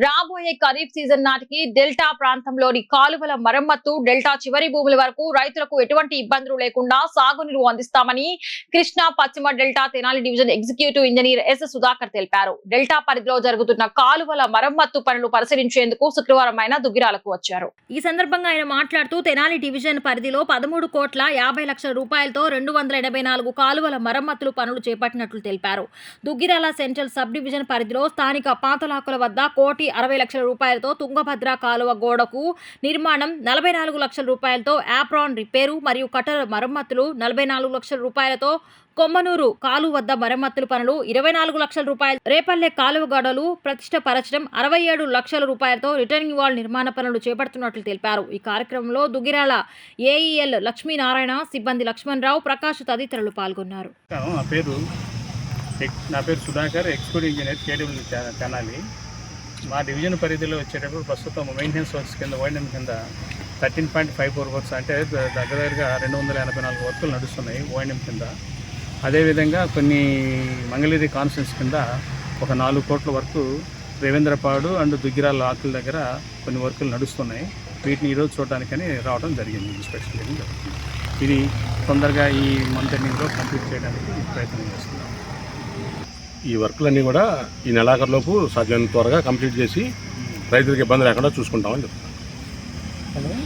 రాబోయే ఖరీఫ్ సీజన్ నాటికి డెల్టా ప్రాంతంలోని కాలువల మరమ్మత్తు, డెల్టా చివరి భూముల వరకు రైతులకు ఎటువంటి ఇబ్బందులు లేకుండా సాగునీరు అందిస్తామని కృష్ణా పశ్చిమ delta Tenali division executive engineer S Sudhakar తెలిపారు. డెల్టా పరిధిలో జరుగుతున్న కాలువల మరమ్మత్తు పనులు పరిశీలించేందుకు శుక్రవారం ఆయన దుగ్గిరాలకు వచ్చారు. ఈ సందర్భంగా ఆయన మాట్లాడుతూ తెనాలి డివిజన్ పరిధిలో 13,50,00,000 రూపాయలతో 284 కాలువల మరమ్మతులు పనులు చేపట్టినట్లు తెలిపారు. దుగ్గిరాల సెంట్రల్ సబ్ డివిజన్ పరిధిలో స్థానిక పాతలాకుల వద్ద 1,60,00,000 రూపాయలతో తుంగభద్ర కాలువ గోడకు నిర్మాణం, 44 లక్షల రూపాయలతో యాప్రాన్ రిపేరు మరియు కటర్ మరమ్మతులు, 44 లక్షల రూపాయలతో కొమ్మనూరు కాలువ వద్ద మరమ్మతుల పనులు, 24 లక్షల రూపాయలు రేపల్లె కాలువ గోడలు ప్రతిష్టపరచడం, 67 లక్షల రూపాయలతో రిటర్నింగ్ వాల్ నిర్మాణ పనులు చేపడుతున్నట్లు తెలిపారు. ఈ కార్యక్రమంలో దుగ్గిరాల ఏఈఎల్ లక్ష్మీనారాయణ, సిబ్బంది లక్ష్మణరావు, ప్రకాష్ తదితరులు పాల్గొన్నారు. నా పేరు సుధాకర్, ఎగ్జిక్యూటివ్ ఇంజనీర్ కేడబ్ల్యూ తెనాలి. మా డివిజన్ పరిధిలో వచ్చేటప్పుడు ప్రస్తుతం మెయింటెనెన్స్ వర్క్స్ కింద ఓఎన్ఎం కింద 13.54 వర్క్స్ అంటే దగ్గరగా 284 వర్కులు నడుస్తున్నాయి ఓఎన్ఎం కింద. అదేవిధంగా కొన్ని మంగళగిరి కాన్స్టిట్యూన్సీ కింద ఒక 4 కోట్ల వరకు రేవేంద్రపాడు అండ్ దుగ్గిరాల ఆకుల దగ్గర కొన్ని వర్కులు నడుస్తున్నాయి. వీటిని ఈరోజు చూడడానికని రావడం జరిగింది. ఇన్స్పెక్షన్ చేయడం జరుగుతుంది. ఇది తొందరగా ఈ మంత్ ఎండింగ్లో కంప్లీట్ చేయడానికి ప్రయత్నం చేస్తున్నాం. ఈ వర్కులన్నీ కూడా ఈ నెలాఖరులోపు సాధ్యమైనంత త్వరగా కంప్లీట్ చేసి రైతులకు ఇబ్బంది లేకుండా చూసుకుంటామని చెప్తున్నాం.